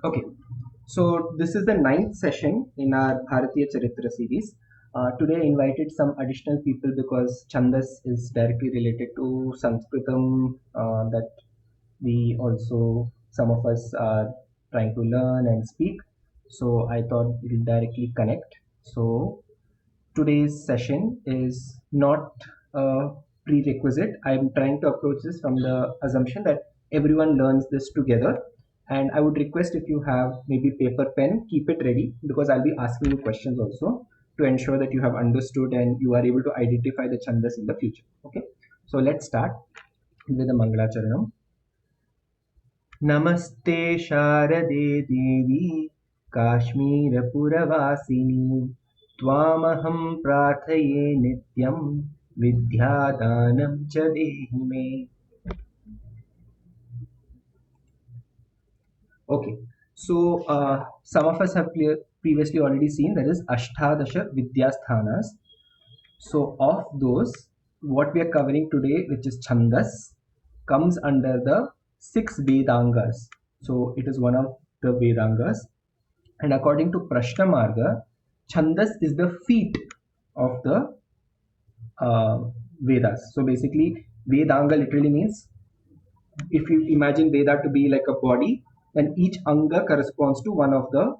Okay, so this is the ninth session in our Bhāratiya Charitra series. Today I invited some additional people because Chhandas is directly related to Sanskritam that we also, some of us are trying to learn and speak. So I thought it will directly connect. So today's session is not a prerequisite. I'm trying to approach this from the assumption that everyone learns this together. And I would request if you have maybe paper, pen, keep it ready because I'll be asking you questions also to ensure that you have understood and you are able to identify the chandas in the future. Okay, so let's start with the Mangalacharanam. नमस्ते शारदे देवी काश्मीरपुरवासिनी त्वामहं प्रार्थये नित्यं विद्यादानं च देहि मे. Okay, so some of us have previously already seen there is Ashtadasha Vidyasthanas. So of those, what we are covering today, which is Chhandas, comes under the 6 Vedāngas. So it is one of the Vedāngas. And according to Prashna Marga, Chhandas is the feet of the Vedas. So basically, Vedānga literally means, if you imagine Veda to be like a body, then each Anga corresponds to one of the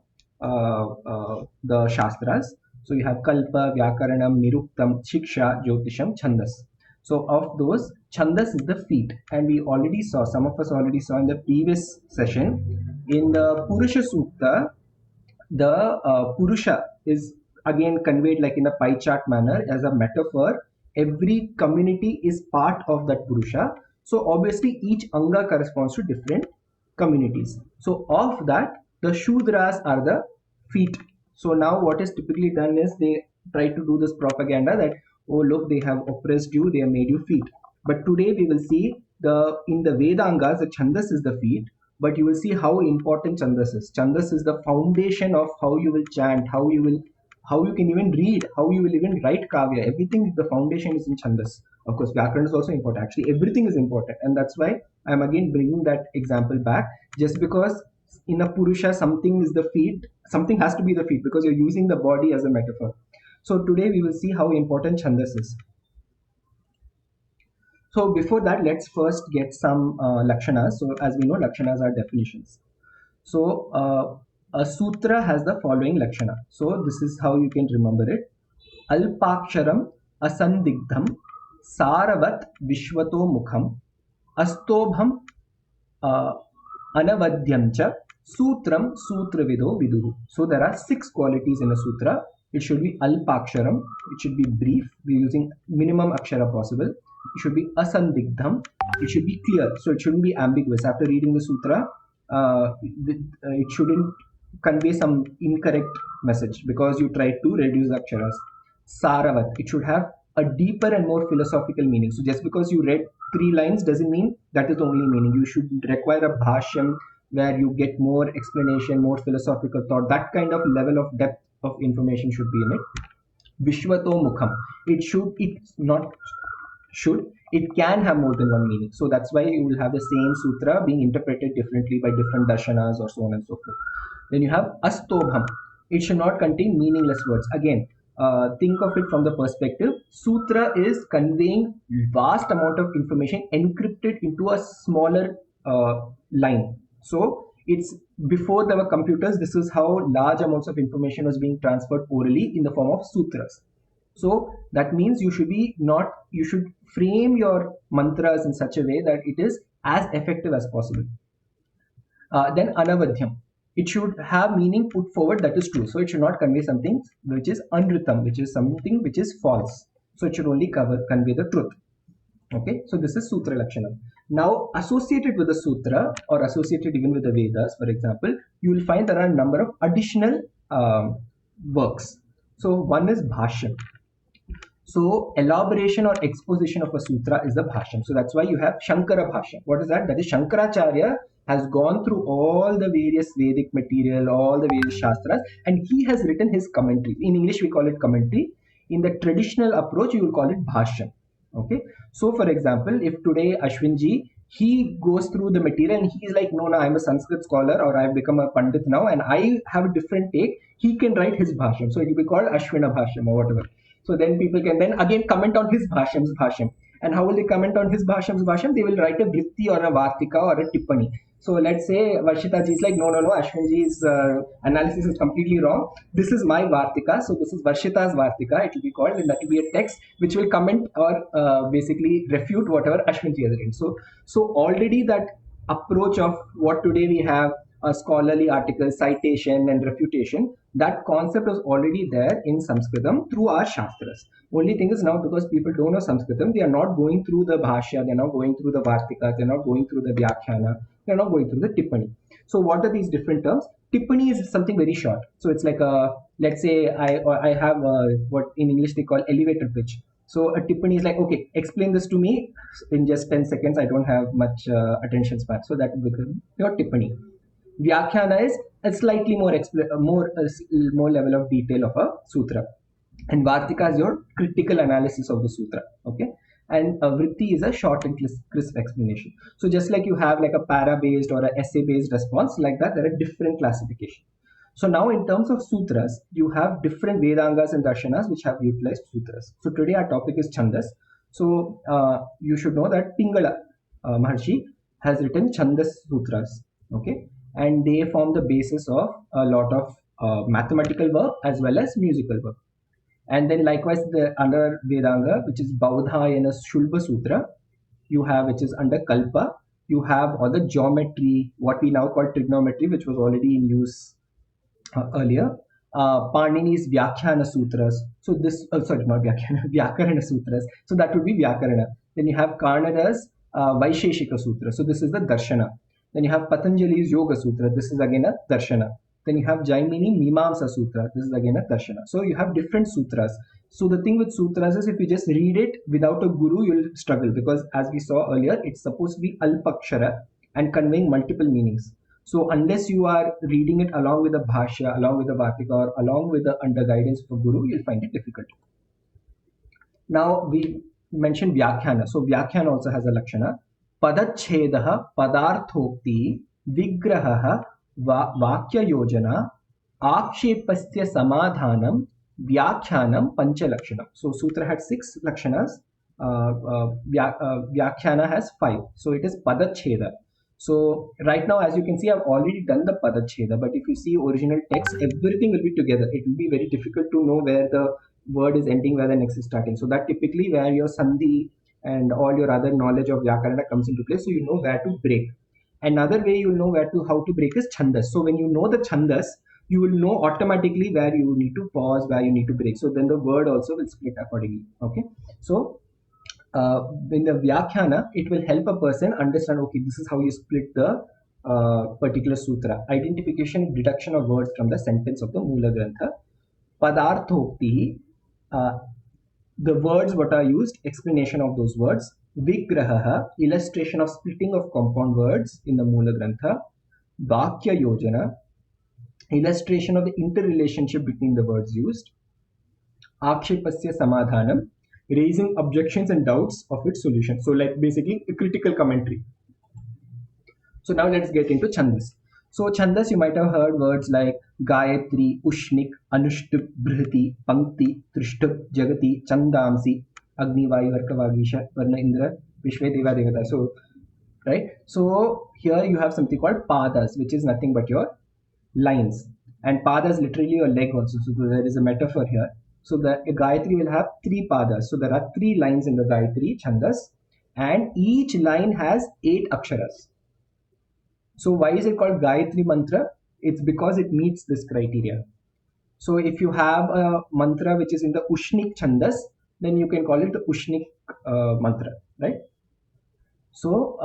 Shastras. So you have Kalpa, Vyakaranam, Niruktam, Shiksha, Jyotisham, Chhandas. So of those, Chhandas is the feet. And we already saw, some of us already saw in the previous session, in the Purusha Sukta, the Purusha is again conveyed like in a pie chart manner as a metaphor. Every community is part of that Purusha. So obviously each Anga corresponds to different communities. So of that, the Shudras are the feet. So now what is typically done is they try to do this propaganda that, oh look, they have oppressed you, they have made you feet. But today we will see in the Vedangas, the Chhandas is the feet, but you will see how important Chhandas is. Chhandas is the foundation of how you will chant, how you can even read, how you will even write kavya. Everything, the foundation is in Chhandas. Of course, Vyakaran is also important. Actually, everything is important. And that's why I'm again bringing that example back. Just because in a Purusha, something is the feet, something has to be the feet because you're using the body as a metaphor. So today we will see how important Chhandas is. So before that, let's first get some lakshanas. So as we know, lakshanas are definitions. So a sutra has the following lakshana. So this is how you can remember it. Alpaksharam asandigdham saravat vishwato mukham astobham anavadyam cha sutram sutravido viduhu. So there are 6 qualities in a sutra. It should be alpaksharam. It should be brief. We're using minimum akshara possible. It should be asandigdham. It should be clear. So it shouldn't be ambiguous. After reading the sutra, it shouldn't convey some incorrect message because you tried to reduce the aksharas. Saravat. It should have a deeper and more philosophical meaning. So just because you read 3 lines doesn't mean that is the only meaning. You should require a bhashyam where you get more explanation, more philosophical thought. That kind of level of depth of information should be in it. Vishwato mukham. It can have more than one meaning. So that's why you will have the same sutra being interpreted differently by different darshanas or so on and so forth. Then you have astobham. It should not contain meaningless words. Again, think of it from the perspective. Sutra is conveying vast amount of information encrypted into a smaller line. So it's before there were computers, this is how large amounts of information was being transferred orally in the form of sutras. So that means you should frame your mantras in such a way that it is as effective as possible. Then anavadhyam. It should have meaning put forward that is true. So it should not convey something which is unritam, which is something which is false. So it should only convey the truth. Okay, so this is Sutra Lakshanam. Now, associated with the Sutra or associated even with the Vedas, for example, you will find there are a number of additional works. So one is Bhashyam. So elaboration or exposition of a sutra is the Bhashyam. So that's why you have Shankara Bhashyam. What is that? That is Shankaracharya has gone through all the various Vedic material, all the various Shastras, and he has written his commentary. In English, we call it commentary. In the traditional approach, you will call it Bhashyam. Okay. So, for example, if today Ashwinji he goes through the material and he's like, no, I'm a Sanskrit scholar, or I've become a Pandit now and I have a different take. He can write his Bhashyam. So it will be called Ashwina Bhashyam or whatever. So then people can then again comment on his Bhashyam's Bhashyam. And how will they comment on his Bhashyam's Bhashyam? They will write a Vritti or a Vartika or a Tippani. So let's say Varshita ji is like, no, Ashwin ji's analysis is completely wrong. This is my Vartika. So this is Varshita's Vartika. It will be called, and that will be a text which will comment or basically refute whatever Ashwin ji has written. So already that approach of what today we have, a scholarly article, citation and refutation, that concept was already there in Sanskritam through our Shastras. Only thing is now, because people don't know Sanskritam, they are not going through the Bhashya, they are not going through the Vartika, they are not going through the Vyakhyana, they are not going through the Tippani. So what are these different terms? Tippani is something very short. So it's like a, let's say I have what in English they call elevator pitch. So a Tippani is like, okay, explain this to me in just 10 seconds. I don't have much attention span. So that will become your Tippani. Vyakhyana is a slightly more level of detail of a sutra, and Vartika is your critical analysis of the sutra. Okay, and Vritti is a short and crisp explanation. So just like you have like a para-based or an essay-based response, like that, there are different classifications. So now in terms of sutras, you have different Vedangas and Darshanas which have utilized sutras. So today our topic is Chhandas. So you should know that Pingala Maharshi has written Chhandas Sutras. Okay, and they form the basis of a lot of mathematical work as well as musical work. And then likewise the under Vedanga, which is Baudhayana Shulba Sutra, you have, which is under Kalpa, you have all the geometry, what we now call trigonometry, which was already in use earlier. Panini's Vyakhyana Sutras. So this, sorry, not Vyakhyana, Vyakarana Sutras. So that would be Vyakarana. Then you have Karnada's Vaisheshika Sutra. So this is the Darshana. Then you have Patanjali's Yoga Sutra. This is again a Darshana. Then you have Jaimini Mimamsa Sutra. This is again a Darshana. So you have different sutras. So the thing with sutras is, if you just read it without a guru, you'll struggle, because as we saw earlier, it's supposed to be Alpakshara and conveying multiple meanings. So unless you are reading it along with the Bhashya, along with the Vartika, or along with the under guidance of a guru, you'll find it difficult. Now we mentioned Vyakhyana. So Vyakhyana also has a Lakshana. Padachhedaha Padarthokti Vigraha Vakya Yojana Akshepasya Samadhanam Vyakhyanam Panchalakshanam. So Sutra had 6 Lakshanas. Vyakhyana has 5. So it is Padachheda. So right now, as you can see, I've already done the Padachheda, but if you see original text, everything will be together. It will be very difficult to know where the word is ending, where the next is starting. So that typically where your Sandhi and all your other knowledge of Vyakarana comes into play, so you know where to break. Another way you'll know how to break is Chhandas. So when you know the Chhandas, you will know automatically where you need to pause, where you need to break. So then the word also will split accordingly. Okay. So in the Vyakhyana, it will help a person understand, okay, this is how you split the particular sutra. Identification, deduction of words from the sentence of the Mula Grantha. Padarthokti, the words what are used, explanation of those words. Vigraha, illustration of splitting of compound words in the Mula Grantha. Vakya Yojana, illustration of the interrelationship between the words used. Akshepasya Samadhanam, raising objections and doubts of its solution. So like basically a critical commentary. So now let's get into Chhandas. So Chhandas, you might have heard words like Gayatri, Ushnik, Anushtup, Brihati, Pankti, Trishtup, Jagati, Chandamsi, Agni, Vayu, Arka, Vagisha, Varna, Indra, Vishve, Deva, Devata. So, right? So here you have something called Padas, which is nothing but your lines. And Pada is literally your leg also. So there is a metaphor here. So the Gayatri will have 3 Padas. So there are 3 lines in the Gayatri Chhandas, and each line has 8 Aksharas. So why is it called Gayatri Mantra? It's because it meets this criteria. So if you have a mantra which is in the Ushnik Chhandas, then you can call it the Ushnik Mantra, right? So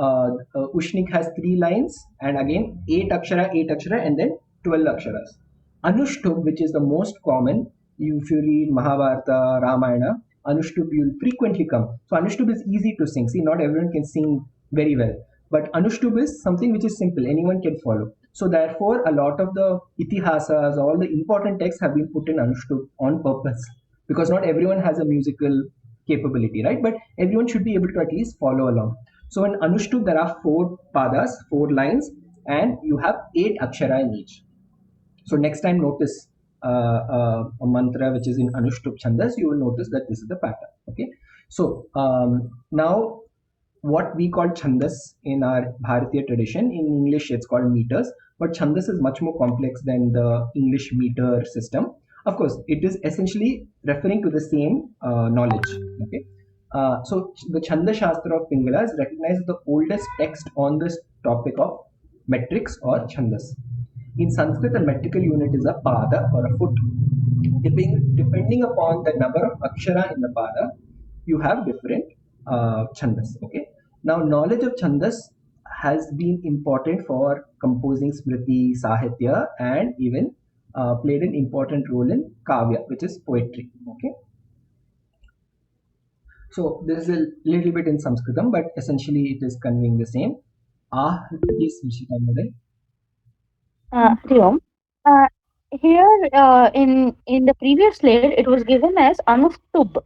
Ushnik has 3 lines, and again 8 Akshara, and then 12 Aksharas. Anushtup, which is the most common, if you read Mahabharata, Ramayana, Anushtup will frequently come. So Anushtup is easy to sing. See, not everyone can sing very well, but Anushtup is something which is simple, anyone can follow. So therefore, a lot of the itihasas, all the important texts have been put in Anushtup on purpose, because not everyone has a musical capability, right? But everyone should be able to at least follow along. So in Anushtup, there are 4 padas, 4 lines, and you have 8 akshara in each. So next time notice a mantra which is in Anushtup Chhandas, you will notice that this is the pattern. Okay. So now what we call Chhandas in our Bharatiya tradition, in English it's called meters, but Chhandas is much more complex than the English meter system. Of course, it is essentially referring to the same knowledge. Okay. So the Chanda Shastra of Pingala is recognized as the oldest text on this topic of metrics or Chandas. In Sanskrit, a metrical unit is a pada or a foot. Depending upon the number of akshara in the pada, you have different Chandas. Okay. Now, knowledge of Chandas has been important for composing Smriti, Sahitya, and even played an important role in Kavya, which is poetry. Okay. So this is a little bit in Sanskritam, but essentially it is conveying the same. Yes, Nishita Moday. Hari Om. Uh, Here in the previous slide, it was given as Anuštub.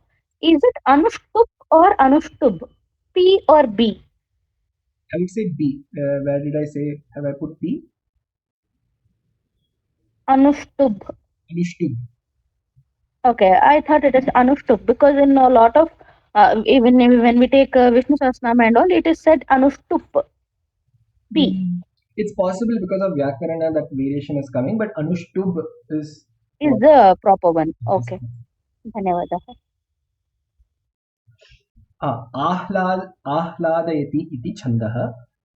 Is it Anuštub or Anuštub? P or B? I would say B. Where did I say? Have I put B? Anuštub. Anushtup. Okay, I thought it is Anuštub because in a lot of even when we take Vishnu Sahasranama and all, it is said Anuštup. P It's possible because of Vyakarana that variation is coming, but Anushtup is is what the proper one. it is. Okay, धन्यवादः. Ahladayati iti chandaha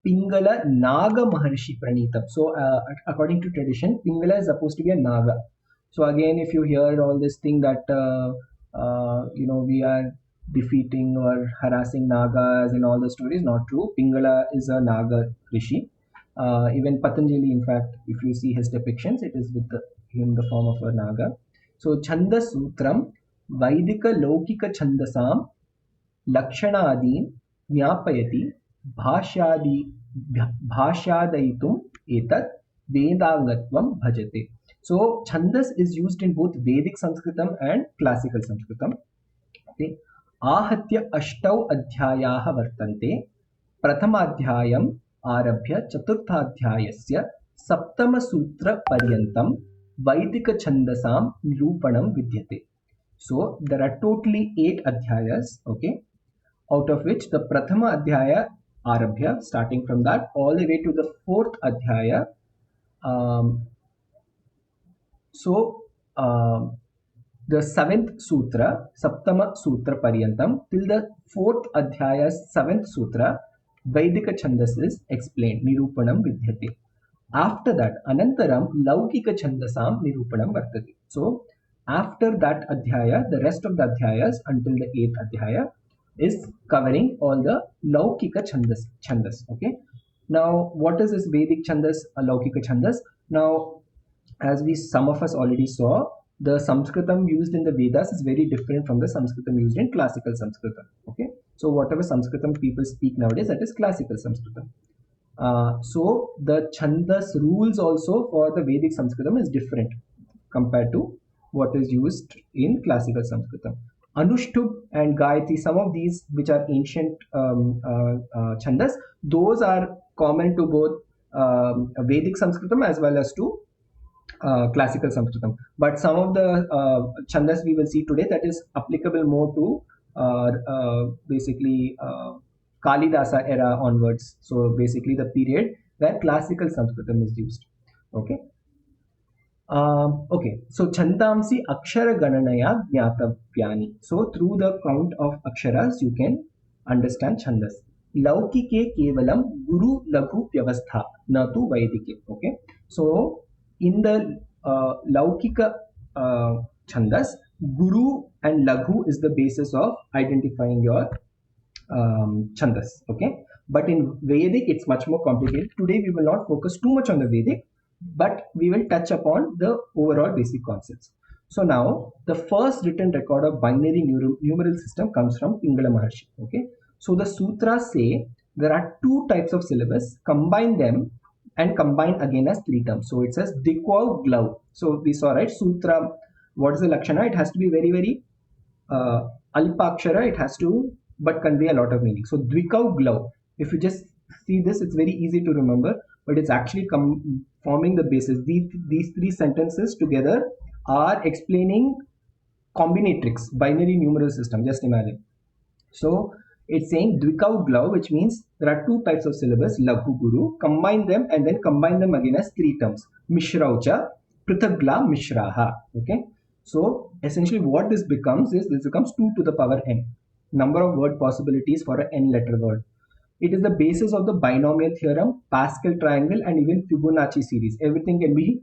Pingala Naga Maharshi Pranitam. So, according to tradition, Pingala is supposed to be a Naga. So, again, if you hear all this thing that, we are defeating or harassing Nagas and all the stories, not true. Pingala is a Naga Rishi. Even Patanjali, in fact, if you see his depictions, it is with in the form of a Naga. So, Chanda Sutram Vaidika Laukika Chandasam लक्षणादीन् ज्ञापयति भाष्यादि भाष्यादयितुम् एतत् वेदांगत्वं भजते. So Chandas is used in both Vedic Sanskritam and classical Sanskritam. Okay. आहत्य अष्टौ अध्यायाः वर्तन्ते. प्रथमाध्यायम् आरभ्य चतुर्थाध्यायस्य सप्तमसूत्रपर्यन्तं वैदिकछन्दसां निरूपणं विद्यते. So there are totally 8 adhyayas. Okay. Out of which the Prathama Adhyaya Arabhya, starting from that all the way to the 4th Adhyaya. The 7th Sutra, Saptama Sutra Paryantam, till the 4th Adhyaya's 7th Sutra, Vaidika Chandas is explained, Nirupanam Vidhyate. After that, Anantaram Laukika Chandasam Nirupanam Vartati. So, after that Adhyaya, the rest of the Adhyayas until the 8th Adhyaya is covering all the Laukika Chandas. Okay. Now, what is this Vedic Chandas, Laukika Chandas? Now, as some of us already saw, the Sanskritam used in the Vedas is very different from the Sanskritam used in classical Sanskritam. Okay. So, whatever Sanskritam people speak nowadays, that is classical Sanskritam. So the Chandas rules also for the Vedic Sanskritam is different compared to what is used in classical Sanskritam. Anushtup and Gayatri, some of these which are ancient Chandas, those are common to both Vedic Sanskritam as well as to classical Sanskritam. But some of the Chandas we will see today that is applicable more to basically Kalidasa era onwards. So basically the period where classical Sanskritam is used. Okay. Okay. So Chandamsi Akshara Gananaya Jnatavyani. So through the count of Aksharas you can understand Chandas. Laukike Kevalam Guru Laghu Vyavastha Natu Vaidike. Okay. So in the Laukika Chandas, Guru and Laghu is the basis of identifying your Chandas. Okay. But in Vedic, it's much more complicated. Today, we will not focus too much on the Vedic, but we will touch upon the overall basic concepts. So now, the first written record of binary numeral system comes from Pingala Maharshi. Okay. So the sutras say there are 2 types of syllabus, combine them and combine again as 3 terms. So it says Dikwav Glav. So we saw, right, Sutra, what is the Lakshana? It has to be very, very Alpakshara, it has to but convey a lot of meaning. So Dvikav Glav. If you just see this, it's very easy to remember, but it's actually forming the basis. These three sentences together are explaining combinatrix, binary numeral system. Just imagine. So it's saying Dvikau which means there are two types of syllabus, Laghu Guru, combine them and then combine them again as three terms, Mishraucha, Prithagla, Mishraha. Okay. So essentially what this becomes is, this becomes 2 to the power n, number of word possibilities for an n letter word. It is the basis of the binomial theorem, Pascal triangle, and even Fibonacci series. Everything can be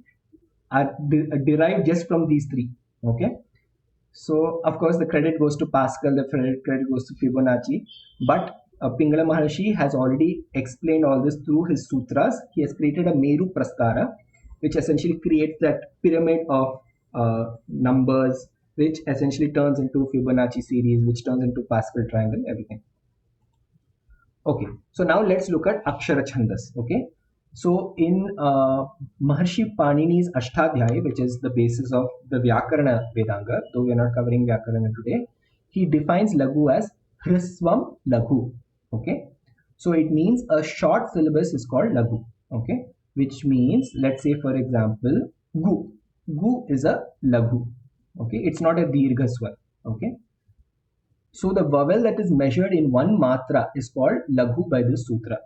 derived just from these three. Okay. So of course the credit goes to Pascal, the credit goes to Fibonacci, but Pingala Maharshi has already explained all this through his sutras. He has created a Meru Prastara, which essentially creates that pyramid of numbers, which essentially turns into Fibonacci series, which turns into Pascal triangle, everything. Okay, so now let's look at Akshara Chhandas. Okay, so in Maharshi Panini's Ashtadhyaya, which is the basis of the Vyakarana Vedānga, though we are not covering Vyakarana today, he defines Laghu as Hrisvam Laghu. Okay, so it means a short syllabus is called Laghu. Okay, which means, let's say for example, Gu. Gu is a Laghu. Okay, it's not a Dirgha Swar. Okay. So the vowel that is measured in one matra is called Laghu by this sutra.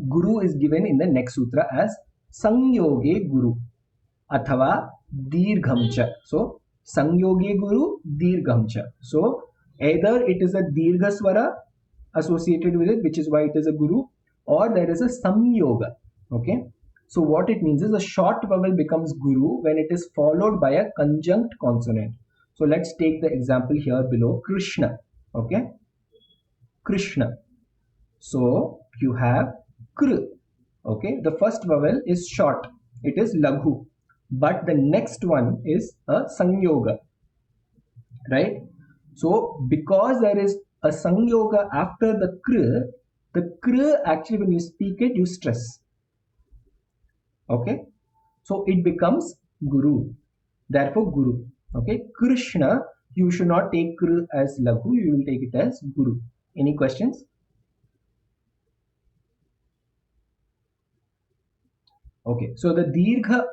Guru is given in the next sutra as Sangyoge Guru Athava Dirghamcha. So Sangyoge Guru Dirghamcha. So either it is a Dirgha Swara associated with it, which is why it is a Guru, or there is a Samyoga. Okay. So what it means is a short vowel becomes Guru when it is followed by a conjunct consonant. So let's take the example here below, Krishna. Okay, Krishna. So you have Kr. Okay, the first vowel is short. It is Laghu. But the next one is a Sangyoga. Right? So because there is a Sangyoga after the Kr actually when you speak it, you stress. Okay, so it becomes Guru. Therefore, Guru. Okay, Krishna, you should not take Kr as Laghu, you will take it as Guru. Any questions? Okay, so the Dirgha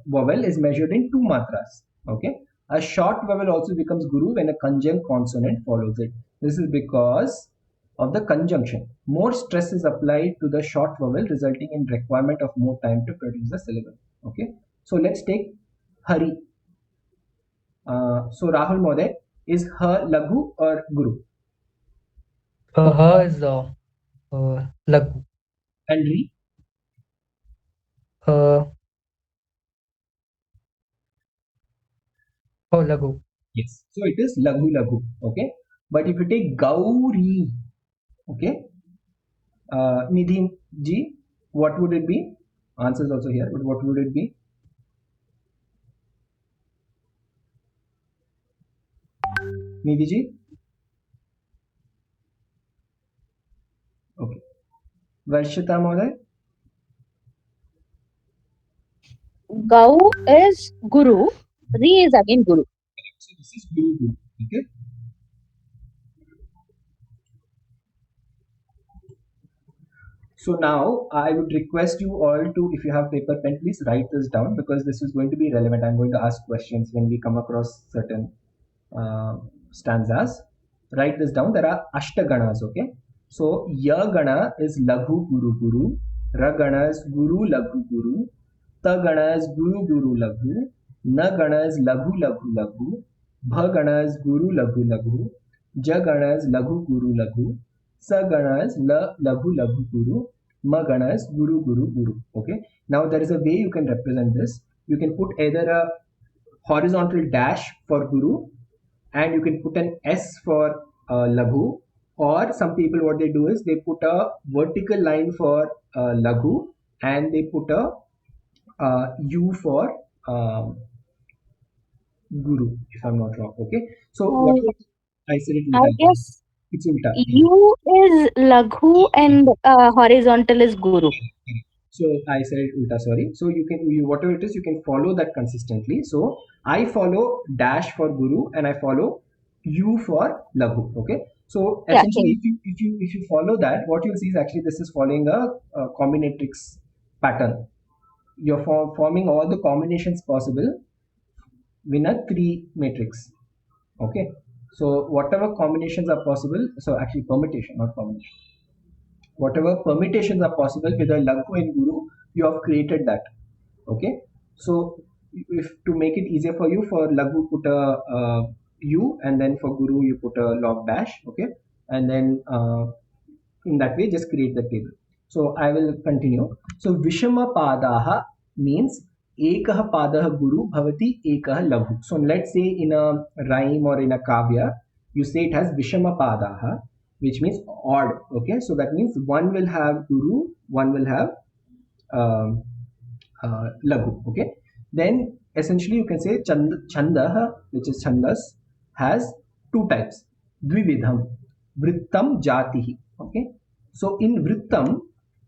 vowel is measured in 2 matras. Okay, a short vowel also becomes Guru when a conjunct consonant follows it. This is because of the conjunction. More stress is applied to the short vowel, resulting in requirement of more time to produce the syllable. Okay, so let's take Hari. So Rahul Mode, is her Laghu or Guru? Her is Laghu. And Re? Oh, Laghu. Yes. So it is Laghu Laghu. Okay. But if you take Gauri, okay, Nidhi ji, what would it be? Answers also here, but what would it be? Nidhi ji? Okay. Varshita Moday? Gau is Guru, Re is again Guru. So this is Guru. Okay. So now I would request you all to, if you have paper pen, please write this down because this is going to be relevant. I'm going to ask questions when we come across certain stanzas. Write this down. There are Ashtaganas, okay? So Ya Gana is Laghu Guru Guru, Ra Gana is Guru Laghu Guru, Ta Gana is Guru Guru Laghu, Na Gana is Laghu Laghu Laghu, Bha Gana is Guru Laghu Laghu, Ja Gana is Laghu Guru Laghu, Sa Gana is Laghu Laghu Guru, Ma Gana is Guru Guru Guru. Okay. Now there is a way you can represent this. You can put either a horizontal dash for Guru, and you can put an S for Laghu, or some people what they do is they put a vertical line for Laghu and they put a U for Guru, if I'm not wrong. Okay, so what I said it I guess it's ulta. U is Laghu and horizontal is Guru. So I said it ulta, sorry. So you can, whatever it is, you can follow that consistently. So I follow dash for Guru and I follow U for Laghu. Okay. So Yeah, essentially, if you follow that, what you'll see is actually this is following a combinatrix pattern. You're forming all the combinations possible in a 3 matrix. Okay, so whatever combinations are possible, so actually permutation, not combination, whatever permutations are possible with a Laghu and Guru, you have created that. Okay, so if to make it easier for you, for Laghu put a U, and then for Guru you put a log dash. Okay, and then in that way just create the table. So I will continue. So Vishama Padaha means Ekah Padah Guru Bhavati Ekah Laghu. So let's say in a rhyme or in a kavya, you say it has Vishama Padaha, which means odd. Okay, so that means one will have Guru, one will have um, Laghu. Okay, then essentially you can say Chhandah, which is Chhandas, has two types: Dvividham, Vrittam, Jatihi. Okay, so in Vrittam,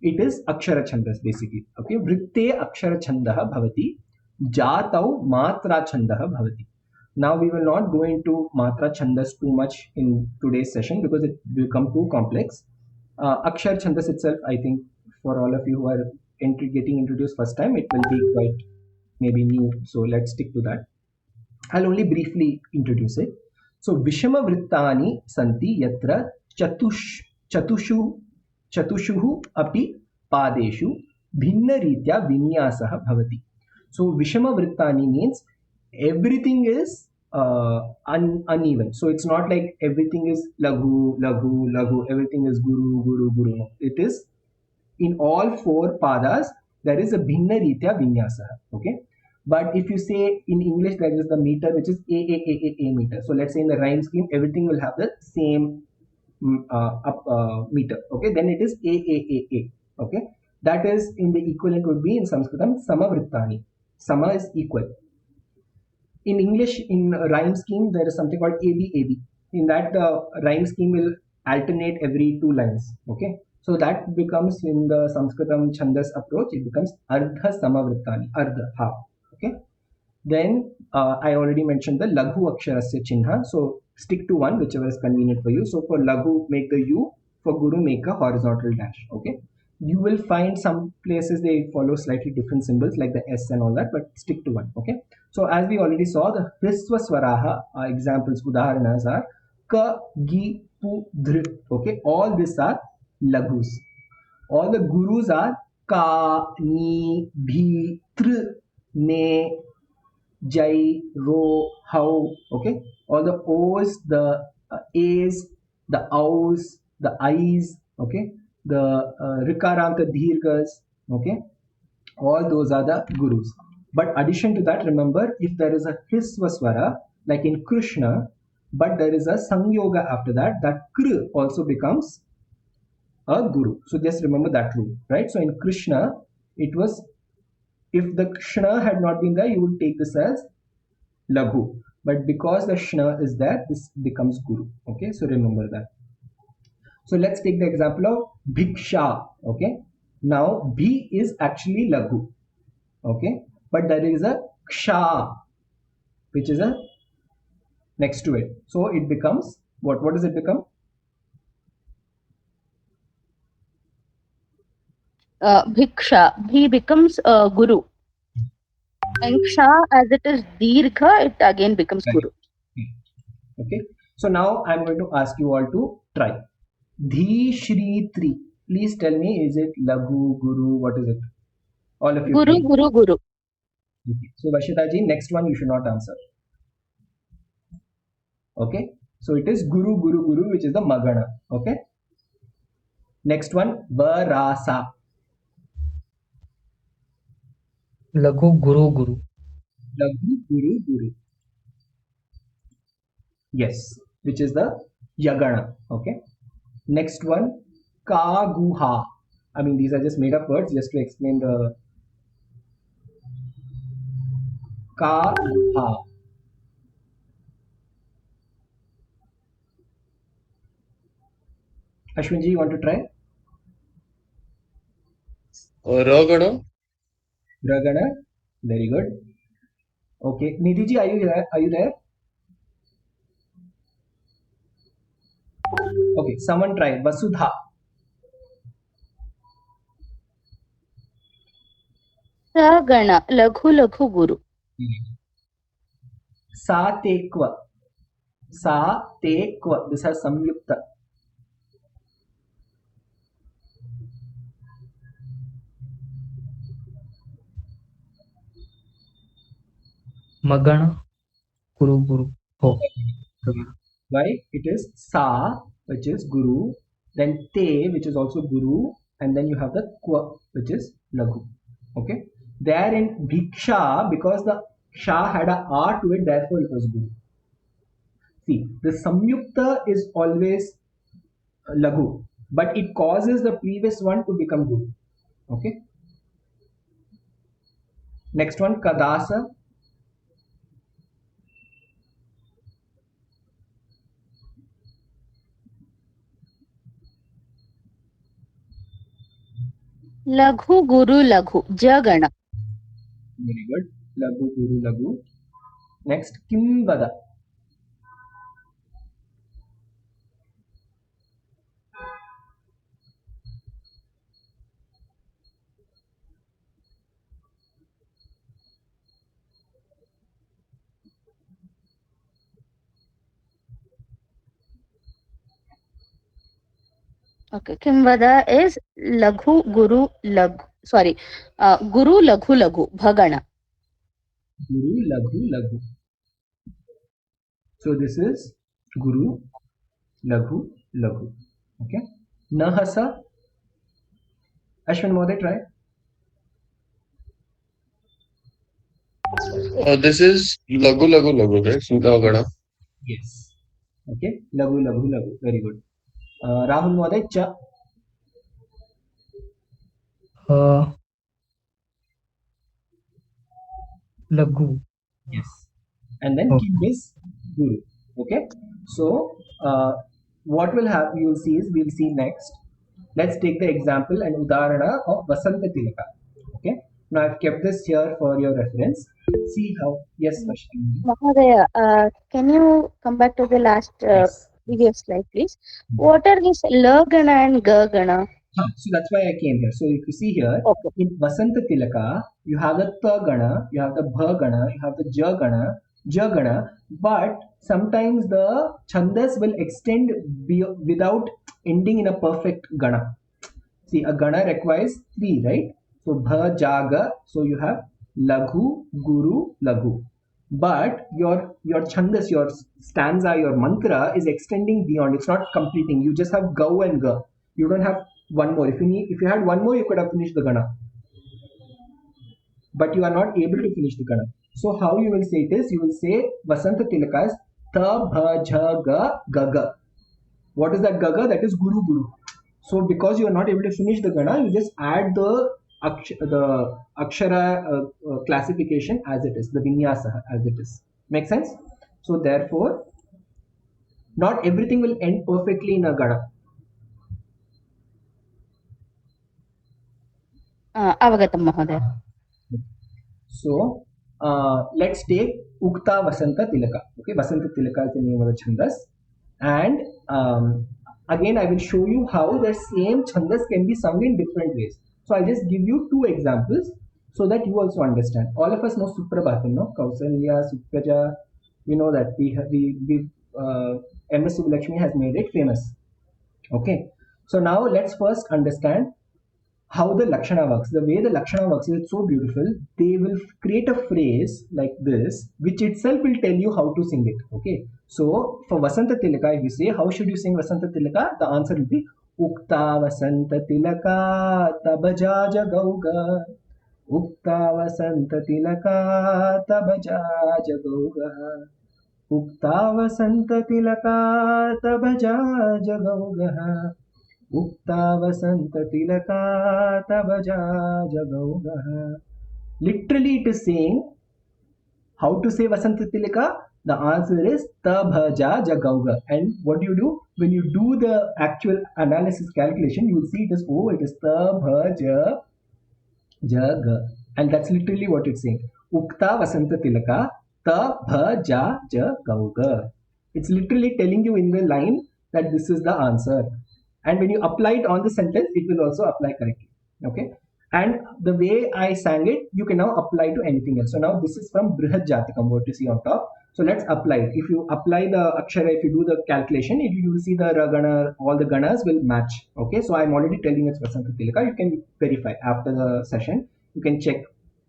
it is Akshara Chhandas basically. Okay, Vritte Akshara Chhandah Bhavati, Jatau Matra Chhandah Bhavati. Now we will not go into Matra Chhandas too much in today's session because it will become too complex. Akshar Chandas itself, I think, for all of you who are getting introduced first time, it will be quite maybe new. So let's stick to that. I'll only briefly introduce it. So Vishama Vrittani Santi Yatra Chatushu Chatushuhu Api Padeshu Bhinna Ritya Vinyasah Bhavati. So Vishama Vrittani means everything is uneven. So it's not like everything is Laghu, Laghu, Laghu, everything is Guru, Guru, Guru. No. It is in all four padas, there is a Bhinna Ritya Vinyasa. Okay. But if you say in English, there is the meter which is A meter. So let's say in the rhyme scheme, everything will have the same meter. Okay. Then it is A. Okay. That is in the equivalent would be in Sanskritam Samavrittani. Sama is equal. In English, in rhyme scheme, there is something called AB. In that, the rhyme scheme will alternate every 2 lines. Okay, so that becomes in the Sanskritam Chandas approach, it becomes Ardha Samavrittani, Ardha, half. Okay, then I already mentioned the Laghu Aksharasya Chinha. So stick to one, whichever is convenient for you. So for Laghu, make the U. For Guru, make a horizontal dash. Okay. You will find some places they follow slightly different symbols like the S and all that, but stick to one. Okay. So as we already saw, the Hrisva Swaraha examples, Udaharanas are Ka, Gi, Pu, Dhr. Okay. All these are Laghus. All the Gurus are Ka, Ni, Bhi, Tr, Ne, Jai, Ro, How. Okay. All the O's, the A's, the Ows, the I's. Okay. The Rikaranta Dhirgas. Okay. All those are the Gurus. But addition to that, remember, if there is a Hrisvaswara, like in Krishna, but there is a Sangyoga after that, that Kr also becomes a Guru. So just remember that rule, right? So in Krishna, it was, if the Kshna had not been there, you would take this as Laghu. But because the Shna is there, this becomes Guru. Okay, so remember that. So let's take the example of Bhiksha. Okay, now Bhi is actually Laghu. Okay, but there is a Ksha which is a next to it. So it becomes what? What does it become? Bhiksha. Bhi becomes Guru. And Ksha, as it is Dirgha, it again becomes Guru. Okay. So now I'm going to ask you all to try. Dhi Shri Tri. Please tell me, is it Laghu, Guru? What is it? All of you. Guru, try. Guru, Guru. Okay. So Vashita ji, next one you should not answer. Okay. So it is Guru, Guru, Guru, which is the Magana. Okay. Next one, Varasa. Laghu Guru Guru. Laghu, Guru, Guru. Yes, which is the Yagana. Okay. Next one, Kaguha. I mean, these are just made up words just to explain the Kaguha. Ashwinji, you want to try? Ragana. Ragana. Very good. Okay. Nidhi ji, are you there? Are you there? Okay, someone try. Vasudha. Sagana, Laghu Laghu Guru. Satekva. Satekva. This has samyukta. Magana, Guru Guru. Oh, Why? It is Sa, which is Guru, then Te, which is also Guru, and then you have the Kwa, which is Laghu. Okay? There in Bhiksha, because the Sha had a R to it, therefore it was Guru. See, the Samyukta is always Laghu, but it causes the previous one to become Guru. Okay? Next one, Kadasa. Laghu Guru Laghu. Jagana. Very good. Laghu, Guru, Laghu. Next, Kimvada. Okay. Kimvada is Laghu Guru Laghu. Sorry. Guru Laghu Laghu. Bhagana. Guru, Laghu, Laghu. So this is Guru, Laghu, Laghu. Okay. Nahasa. Ashwin Mode, try. This is Lagu Lagu Lagu, right? Nagana. Yes. Okay. Laghu, Laghu, Laghu. Very good. Rahul Mode, Cha. Laghu. Yes. And then Okay. Kim is Guru. Okay. So what will happen, you will see is, we'll see next. Let's take the example and udarana of Vasanta Tilaka. Okay. Now I've kept this here for your reference. See how, yes, Ashwin. Mahodaya, can you come back to the last Yes. previous slide, please? What are these Lagana and Gagana? So that's why I came here. So if you see here, Okay. in Vasanta Tilaka, you have the Tagana, you have the Bhagana, you have the Jagana, but sometimes the Chhandas will extend without ending in a perfect Gana. See, a Gana requires three, right? So Bha, Jaga, so you have Laghu, Guru, Laghu. But your Chhandas, your stanza, your mantra is extending beyond. It's not completing. You just have Gau and Ga. You don't have one more. If you had one more, you could have finished the Gana. But you are not able to finish the Gana. So how you will say it is, you will say Vasanta Tilaka is Ta, Bha, Ja, Ga, Gaga. What is that Gaga? That is Guru, Guru. So because you are not able to finish the Gana, you just add the Akshara classification as it is, the Vinyasa as it is. Make sense? So therefore, not everything will end perfectly in a Gana. Avagatam Mahodaya. So let's take Ukta Vasanta Tilaka. Okay, Vasanta Tilaka is the name of the Chhandas. And again, I will show you how the same Chhandas can be sung in different ways. So I'll just give you two examples so that you also understand. All of us know Suprabhatam, no? Kausalya, Supraja. We know that MS Subbulakshmi has made it famous. Okay. So now let's first understand how the Lakshana works. The way the Lakshana works is so beautiful. They will create a phrase like this, which itself will tell you how to sing it. Okay. So for Vasanta Tilaka, if you say, how should you sing Vasanta Tilaka? The answer will be Ukta Vasanta Tilaka Tabaja Jagauga. Ukta Vasanta Tilaka Tabaja Jagauga. Ukta Vasanta Tilaka Tabaja Jagauga. Ukta Vasanta Tilaka Tabaja Jagauga. Literally it is saying how to say Vasanta Tilaka. The answer is Tabhaja Jagauga. And what do? When you do the actual analysis calculation, you will see it is, oh, it is Tabhaja Jaga. And that's literally what it's saying. Ukta Vasanta Tilaka Tabhaja Jagauga. It's literally telling you in the line that this is the answer. And when you apply it on the sentence, it will also apply correctly. Okay. And the way I sang it, you can now apply to anything else. So now this is from Brihad Jatakam, what you see on top. So let's apply it. If you apply the akshara, if you do the calculation, you will see the ragana, all the ganas will match. Okay, so I'm already telling you it's Vasanta Tilaka. You can verify after the session. You can check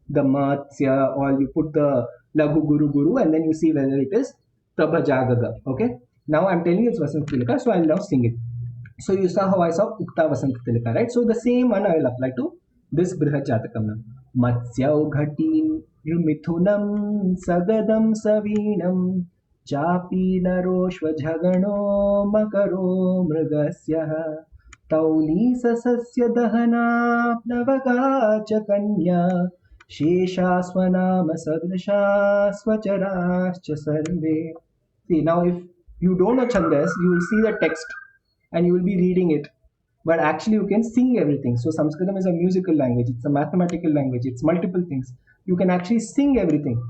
the matsya, or you put the lagu guru guru, and then you see whether it is taba jagaga. Okay, now I'm telling you it's Vasanta Tilaka, so I'll now sing it. So you saw how I saw Ukta Vasanta Tilaka, right? So the same one I will apply to this Brihad Jatakam now. Matsyau ghatim mithunam sagadam savinam chapi naroshva jhagano makaro mृगस्य तौली सस्य दहना नवगा च कन्या शेषा स्वनाम sadrisha स्वचराश्च survey. See, now if you don't know Chhandas, you will see the text and you will be reading it, but actually you can sing everything. So Sanskritam is a musical language, it's a mathematical language, it's multiple things. You can actually sing everything.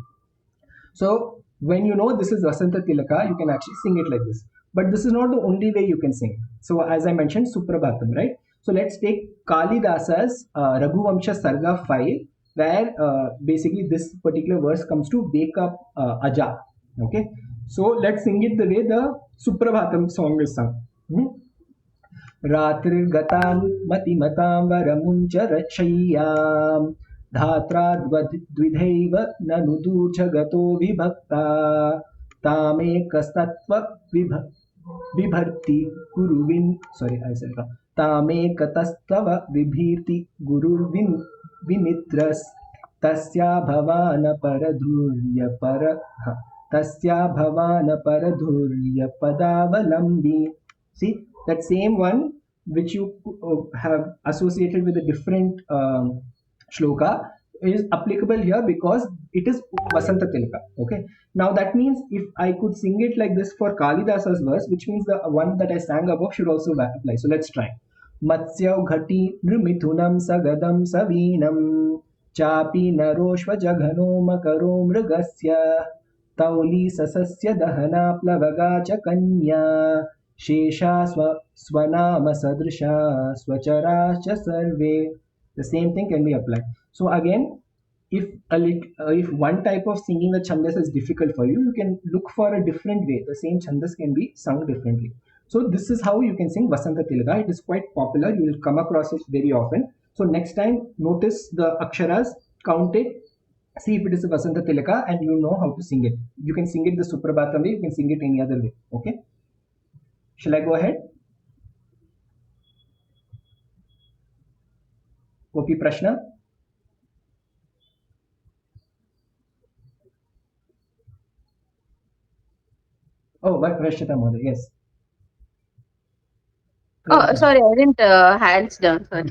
So when you know this is Vasanta Tilaka, you can actually sing it like this. But this is not the only way you can sing. So as I mentioned, Suprabhatam, right? So let's take Kalidasa's Raghuvamsha Sarga 5, where basically this particular verse comes to wake up Aja. Okay, so let's sing it the way the Suprabhatam song is sung. रात्रिर्गतां मतिमतां वरमुञ्चरशय्यां धात्रा द्विधैव ननु दूर्जगतो विभक्ता तामेकस्तत्त्व विभर्ति गुरुविन् तामेकतस्तव विभीति गुरुर्विन् विनिद्रस् तस्या भवान परधुर्य पदावलम्बी. See, that same one which you have associated with a different shloka is applicable here because it is Vasanta Tilaka. Okay. Now that means if I could sing it like this for Kalidasa's verse, which means the one that I sang above should also apply. So let's try. Matsyau ghati nrimithunam sagadam savinam chapi naroshva jaghano makaro mृगस्य तौली सस्य दहना प्लवगा च कन्या शेषा swanama sadrisha swachara cha sarve. The same thing can be applied. So again, if one type of singing the Chhandas is difficult for you, you can look for a different way. The same Chhandas can be sung differently. So this is how you can sing Vasanta Tilaka. It is quite popular. You will come across it very often. So next time, notice the aksharas, count it, see if it is a Vasanta Tilaka, and you know how to sing it. You can sing it the Suprabhatam way, you can sing it any other way. Okay. Shall I go ahead? Kopi Prashna? Oh, Vrashita Mother, yes. Oh, sorry, I didn't hands down. Sorry.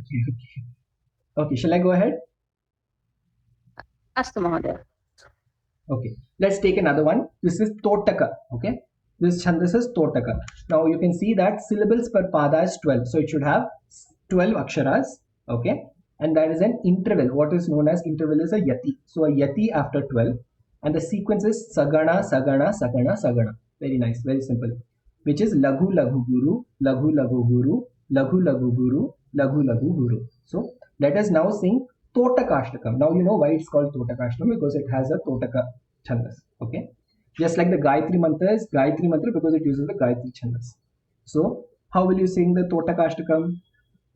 Okay, shall I go ahead? Astu Mahodaya. Okay, let's take another one. This is Totaka. Okay, this Chhandas is Totaka. Now you can see that syllables per pada is 12. So it should have 12 aksharas. Okay, and that is an interval. What is known as interval is a yati. So a yati after 12. And the sequence is Sagana, Sagana, Sagana, Sagana. Very nice, very simple. Which is Laghu, Laghu, Guru, Laghu, Laghu, Guru, Laghu, Laghu, Guru, Laghu, Laghu, Guru. So let us now sing Totakashtakam. Now you know why it's called Totakashtakam, because it has a Totaka Chhandas. Okay, just like the Gayatri Mantra is Gayatri Mantra because it uses the Gayatri Chhandas. So how will you sing the Totakashtakam?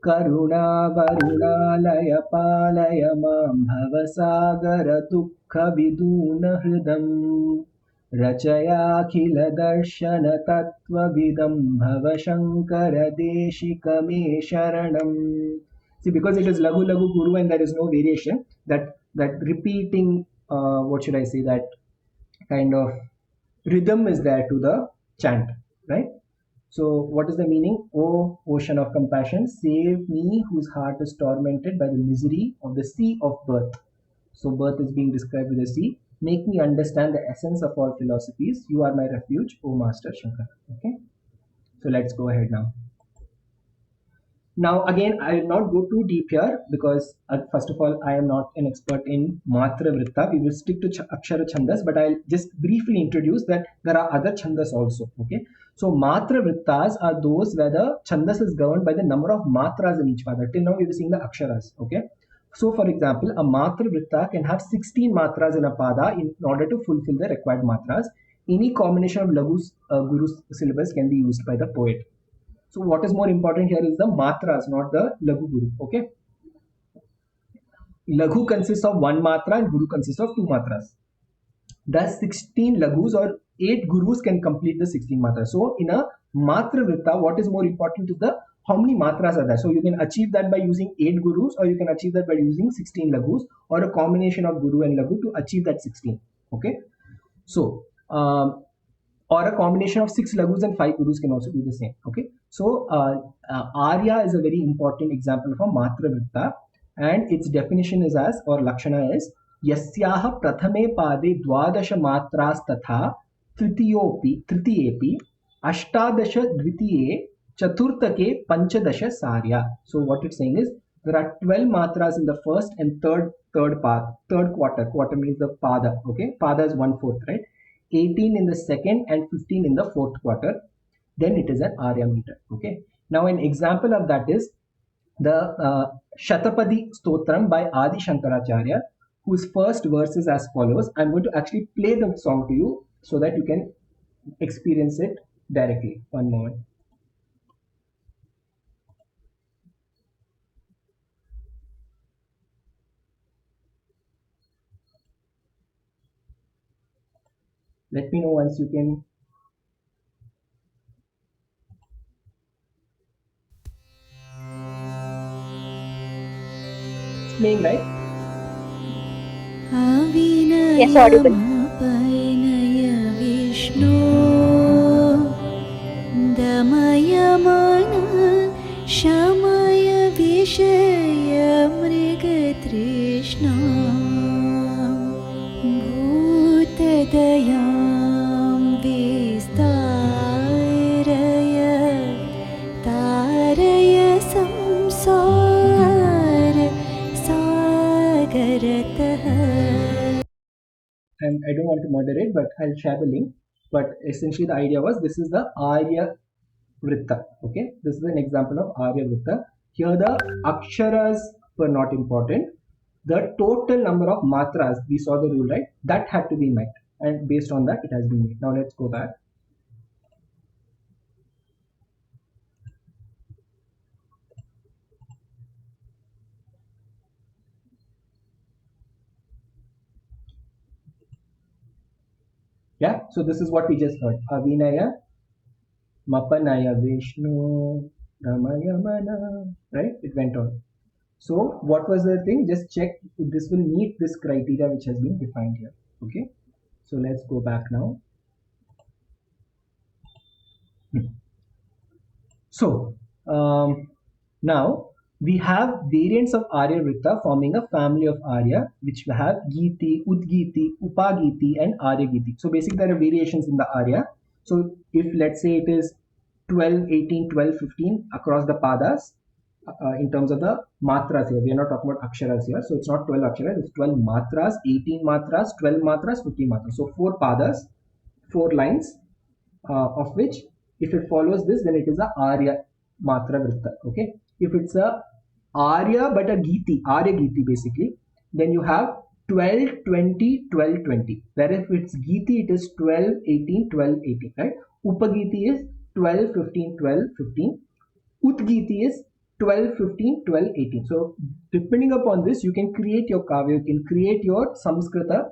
Karuna varunalaya palaya mam bhavasagara dukha viduna hridam rachaya khila darshana tattva vidam bhavashankara deshikame sharanam. See, because it is Laghu Laghu Guru and there is no variation, that repeating, what should I say, that kind of rhythm is there to the chant, right? So what is the meaning? O ocean of compassion, save me whose heart is tormented by the misery of the sea of birth. So birth is being described with a sea. Make me understand the essence of all philosophies. You are my refuge, O Master Shankara. Okay. So let's go ahead now. Now, again, I will not go too deep here because, first of all, I am not an expert in Matra Vritta. We will stick to Akshara Chhandas, but I'll just briefly introduce that there are other Chhandas also. Okay, so Matra Vrittas are those where the Chhandas is governed by the number of Matras in each pada. Till now, we were seeing the Aksharas. Okay, so for example, a Matra Vritta can have 16 Matras in a pada in order to fulfill the required Matras. Any combination of Lagu's Guru's syllabus can be used by the poet. So what is more important here is the matras, not the Lagu Guru. Okay. Lagu consists of one matra and Guru consists of two matras. Thus 16 Lagus or 8 Gurus can complete the 16 matras. So in a Matra Vritta, what is more important is the how many matras are there. So you can achieve that by using 8 Gurus, or you can achieve that by using 16 Lagus, or a combination of Guru and Lagu to achieve that 16. Okay. So or a combination of 6 Lagus and 5 Gurus can also do the same. Okay. So Arya is a very important example of a Matra Vritta, and its definition is as, or Lakshana is, Yasyaha Prathame Pade Dwadasha Matras Tatha Tritiyepi Ashtadasha Dvitiye Chaturtake Panchadasha Sarya. So what it's saying is there are 12 matras in the first and third quarter. Quarter means the pada. Okay, pada is 1/4, right? 18 in the second and 15 in the fourth quarter. Then it is an Arya meter. Okay. Now an example of that is the Shatapadi Stotram by Adi Shankaracharya, whose first verse is as follows. I'm going to actually play the song to you so that you can experience it directly. One moment. Let me know once you can. It's playing, right? Yes, audible. Vishnu Damaya Mana Shamaya Vishaya Mriga Trishna Bhutadayam Vistaraya Taraya Samsara Sagarataha. And I don't want to moderate, but I'll share the link. But essentially the idea was this is the Arya Vritta. Okay, this is an example of Arya Vritta. Here the Aksharas were not important. The total number of matras, we saw the rule, right? That had to be met. And based on that, it has been made. Now let's go back. Yeah, so this is what we just heard. Avinaya, Mapanaya, Vishnu, Ramaya, Mana, right? It went on. So what was the thing? Just check if this will meet this criteria which has been defined here. Okay. So let's go back now. So now we have variants of Arya Vritta forming a family of Arya, which have Giti, Udgiti, Upagiti, and Arya Giti. So basically there are variations in the Arya. So if let's say it is 12, 18, 12, 15 across the padas, in terms of the matras here, we are not talking about aksharas here. So it's not 12 aksharas, it's 12 matras, 18 matras, 12 matras, 15 matras. So 4 padas, 4 lines, of which if it follows this, then it is a Arya Matra Vritta. Okay. If it's a Arya but a Giti, Arya Giti basically, then you have 12, 20, 12, 20. Whereas if it's Giti, it is 12, 18, 12, 18, right? Upagiti is 12, 15, 12, 15. Udgiti is 12, 15, 12, 18. So depending upon this, you can create your kavya, you can create your Samskrita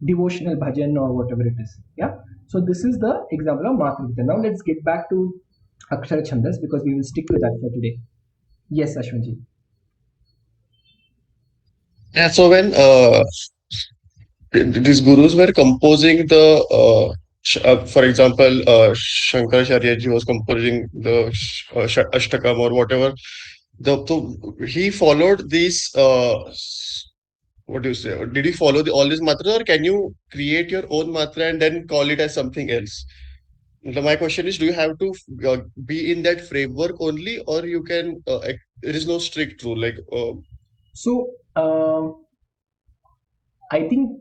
devotional bhajan or whatever it is. Yeah. So this is the example of Matra Vritta. Now let's get back to Akshara Chhandas because we will stick to that for today. Yes, Ashwinji. Yeah, so when these gurus were composing the, for example, Shankaracharya ji was composing the Ashtakam or whatever, he followed these, what do you say? Did he follow all these mantras, or can you create your own mantra and then call it as something else? My question is, do you have to be in that framework only, or you can? There is no strict rule. So I think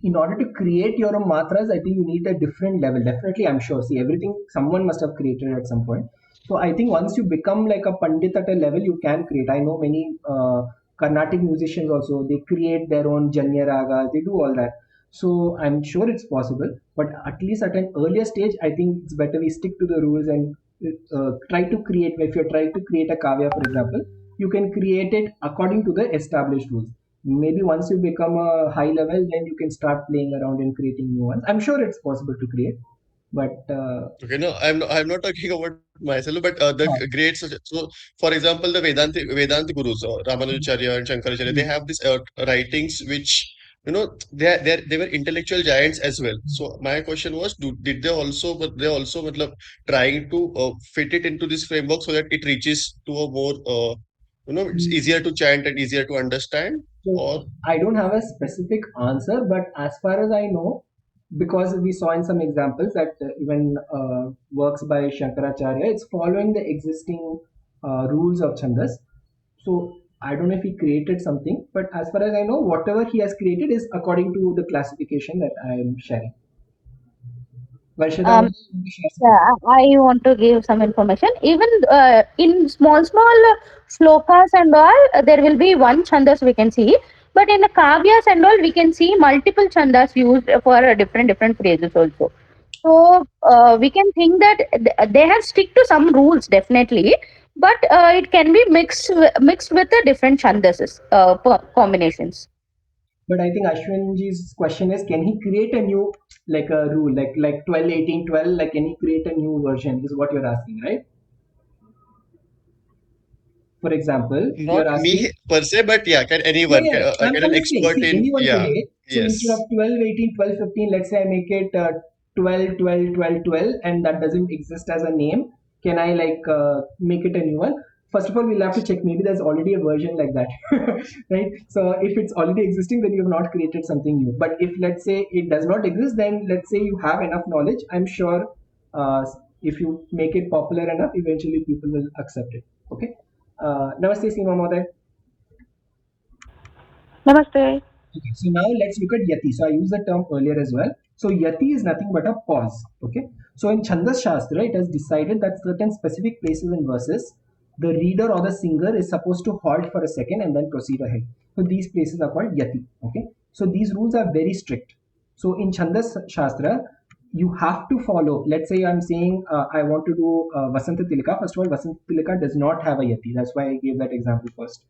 in order to create your own matras, I think you need a different level. Definitely, I'm sure. See, everything someone must have created at some point. So I think once you become like a pandit at a level, you can create. I know many Carnatic musicians also. They create their own Janya ragas. They do all that. So I'm sure it's possible. But at least at an earlier stage, I think it's better we stick to the rules and try to create. If you're trying to create a kavya, for example, you can create it according to the established rules. Maybe once you become a high level, then you can start playing around and creating new ones. I'm sure it's possible to create, but Okay, no, I'm not talking about myself, but the yeah. great. So, for example, the Vedanta gurus, Ramanujacharya and Shankaracharya, they Mm. have these writings which they were intellectual giants as well. So my question was, did they also, but they also, matlab, trying to fit it into this framework so that it reaches to a more, it's Mm. easier to chant and easier to understand, So or I don't have a specific answer, but as far as I know, because we saw in some examples that even works by Shankaracharya, it's following the existing rules of Chandas. So I don't know if he created something, but as far as I know, whatever he has created is according to the classification that I am sharing. Varshada, Um, would you want to share something? yeah, I want to give some information. Even in small slokas and all, there will be one chandas we can see. But in the kavyas and all, we can see multiple chandas used for different phrases also. So we can think that they have stick to some rules definitely, but it can be mixed with the different chandas combinations. But I think Ashwinji's question is, can he create a new like a rule like 12, 18, 12? Like, can he create a new version? Is what you're asking, right? For example, not you're asking. me per se, but yeah, can Yeah, anyone, yeah, yeah. I'm, can I'm an just saying, expert see, in, anyone yeah, today. So instead of yes. 12, 18, 12, 15, let's say I make it 12, 12, 12, 12, and that doesn't exist as a name. Can I like make it a new one? First of all, we'll have to check. Maybe there's already a version like that, right? So if it's already existing, then you have not created something new. But if let's say it does not exist, then let's say you have enough knowledge. I'm sure uh, if you make it popular enough, eventually people will accept it. Okay. Namaste, Seema Moday. Namaste. Okay, so now let's look at yati. So I used the term earlier as well. So yati is nothing but a pause. Okay. So in Chandas Shastra, it has decided that certain specific places and verses, the reader or the singer is supposed to halt for a second and then proceed ahead. So these places are called yati. Okay. So these rules are very strict. So in Chandas Shastra, you have to follow. Let's say I'm saying I want to do Vasanta Tilaka. First of all, Vasanta Tilaka does not have a yati. That's why I gave that example first.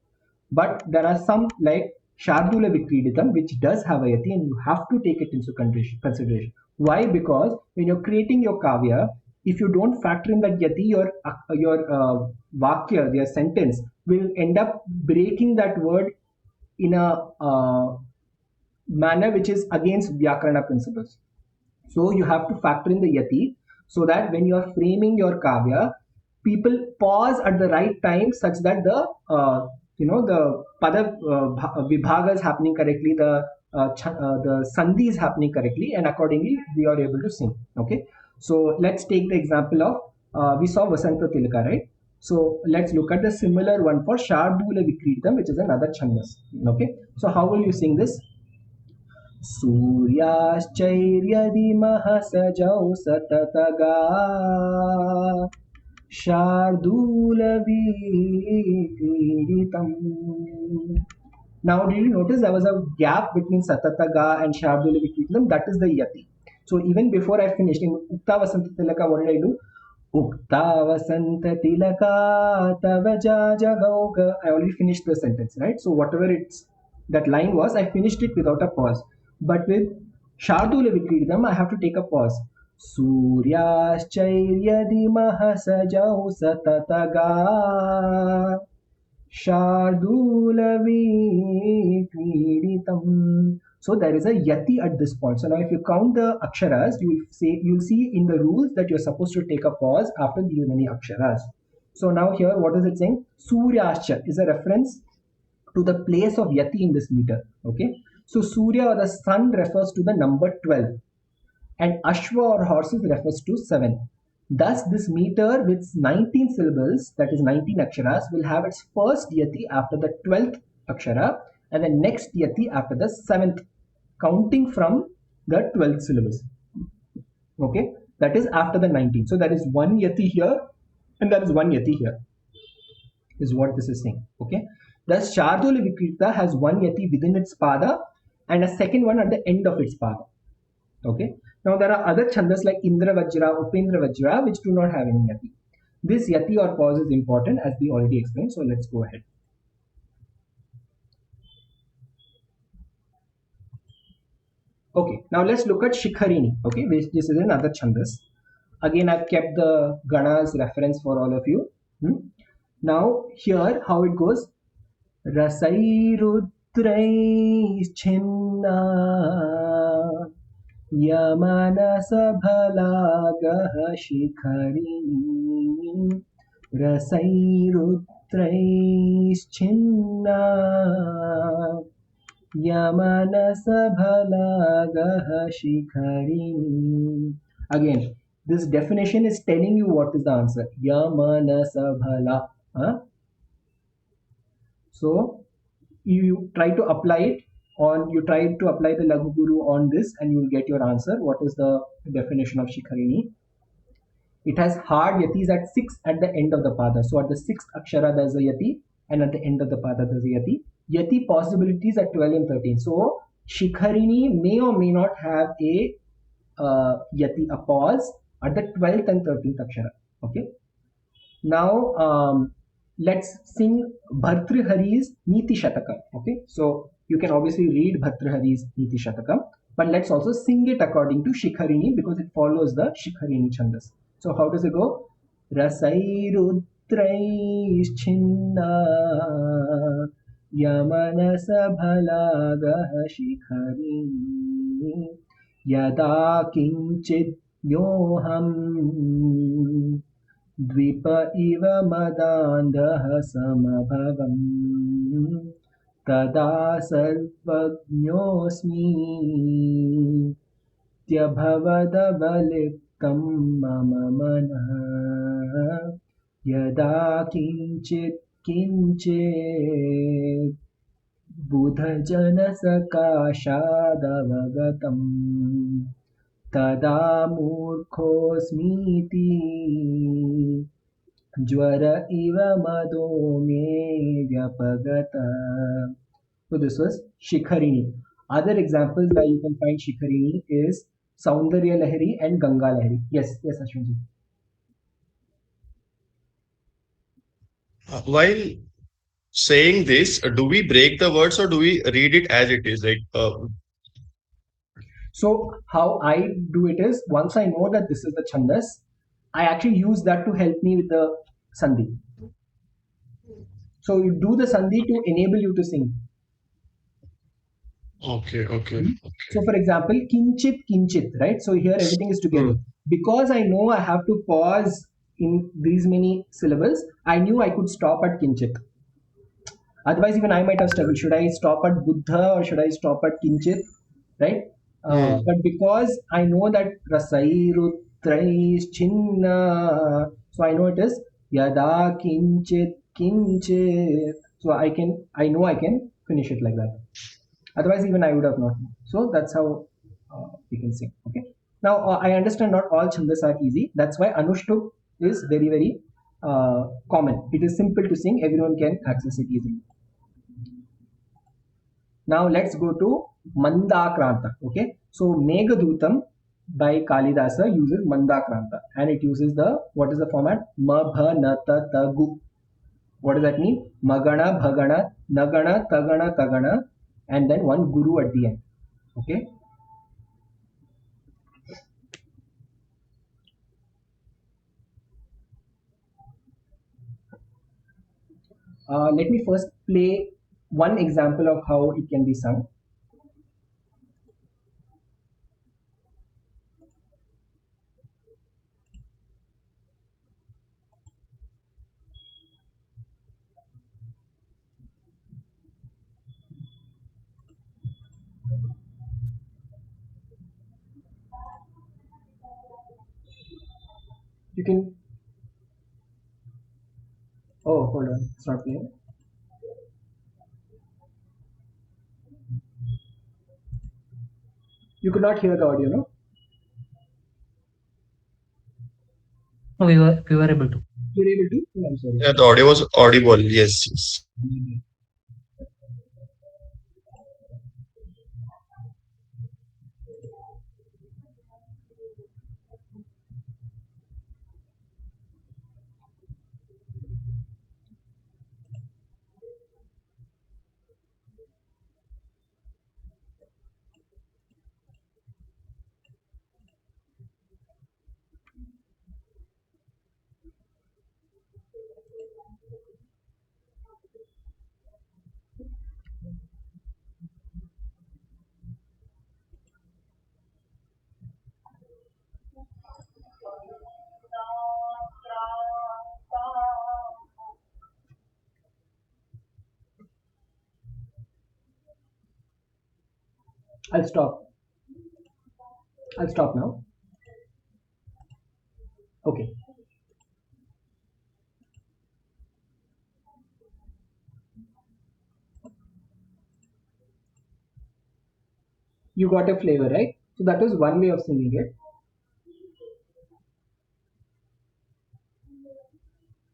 But there are some like Shardula Vikriditam which does have a yati and you have to take it into consideration. Why? Because when you're creating your kavya, if you don't factor in that yati, your vakya, your sentence will end up breaking that word in a manner which is against Vyakarana principles. So you have to factor in the yati so that when you are framing your kavya, people pause at the right time such that the pada vibhaga is happening correctly, the sandhi is happening correctly, and accordingly we are able to sing. Okay, so let's take the example of we saw Vasanta Tilaka, right? So let's look at the similar one for Shardula Vikritam, which is another Chhandas. Okay, so how will you sing this? सूर्याश्चैर्यदिमः सजौ सततगा शार्दूलवीक्रीडितम्. Now, did you notice there was a gap between Satataga and Shardula Vikritam? That is the yati. So even before I finished in Ukta Vasanta Tilaka, what did I do? Ukta Vasanta Tilaka Tavaja Jagauga. I already finished the sentence, right? So whatever it's that line was, I finished it without a pause. But with Shardula Vikritam, I have to take a pause. Suryaschairyadimah sajau satataga Shardulavikriditam. So there is a yati at this point. So now if you count the aksharas, you'll see in the rules that you're supposed to take a pause after these many aksharas. So now here, what is it saying? Suryascha is a reference to the place of yati in this meter. Okay. So Surya or the sun refers to the number 12 and Ashwa or horses refers to 7. Thus, this meter with 19 syllables, that is 19 aksharas, will have its first yati after the 12th akshara and the next yati after the 7th, counting from the 12th syllables. Okay, that is after the 19. So there is one yati here and there is one yati here, is what this is saying. Okay, thus Shardula Vikrita has one yati within its pada and a second one at the end of its pada. Okay, now there are other chandas like Indra Vajra, Upendra Vajra, which do not have any yati. This yati or pause is important, as we already explained. So let's go ahead. Okay, now let's look at Shikharini. Okay, this is another chandas. Again, I've kept the ganas reference for all of you. Now here how it goes: Rasai Chinna Yamanasabhalagah Shikharini Rasairutraischinna Yamanasabhalagah Shikharini. Again, this definition is telling you what is the answer. Yamanasabhala. So you try to apply it on, you try to apply the Laghu Guru on this and you will get your answer. What is the definition of Shikharini? It has hard yatis at 6 at the end of the pada. So at the 6th akshara there is a yati and at the end of the pada there is a yati. Yati possibilities at 12 and 13. So Shikharini may or may not have a yati, a pause at the 12th and 13th akshara. Okay. Now let's sing Bhartrihari's Niti Shatakam. Okay, so you can obviously read Bhartrihari's Niti Shatakam, but let's also sing it according to Shikharini because it follows the Shikharini Chandas. So how does it go? Rasairutraischinna Yamanasabhalagah Shikharini Yada Kinchit Nyoham Dvipa iva madandah samabhavam tada sarvajñosmi tyabhavadavaliptam mama manah yada kinchit kinchit buddhajana sakashadavagatam tada murkhosmiti jvara iva mado me vyapagata. So this was Shikharini. Other examples where you can find Shikharini is Saundarya Lahari and Ganga Lahari. Yes, Ashwinji. While saying this, do we break the words or do we read it as it is? So how I do it is, once I know that this is the Chhandas, I actually use that to help me with the Sandhi. So you do the Sandhi to enable you to sing. Okay. So for example, Kinchit, Kinchit, right? So here everything is together. Because I know I have to pause in these many syllables, I knew I could stop at Kinchit. Otherwise, even I might have struggled. Should I stop at Buddha or should I stop at Kinchit? Right? But because I know that Rasairutraischinna, so I know it is Yada Kinchit Kinchit. So I know I can finish it like that. Otherwise, even I would have not known. So that's how we can sing. Okay. Now I understand not all chandas are easy. That's why Anushtup is very, very common. It is simple to sing. Everyone can access it easily. Now let's go to Mandakranta. Okay. So Meghadutam by Kalidasa uses Mandakranta and it uses what is the format? Mabhanatatagu. What does that mean? Magana, Bhagana, Nagana, Tagana, Tagana, and then one Guru at the end. Okay. Let me first play one example of how it can be sung. You can. Oh, hold on. It's not playing. You could not hear the audio, no? No, we were able to. You're able to? Oh, I'm sorry. Yeah, the audio was audible. Yes, yes. I'll stop. I'll stop now. Okay. You got a flavor, right? So that was one way of singing it.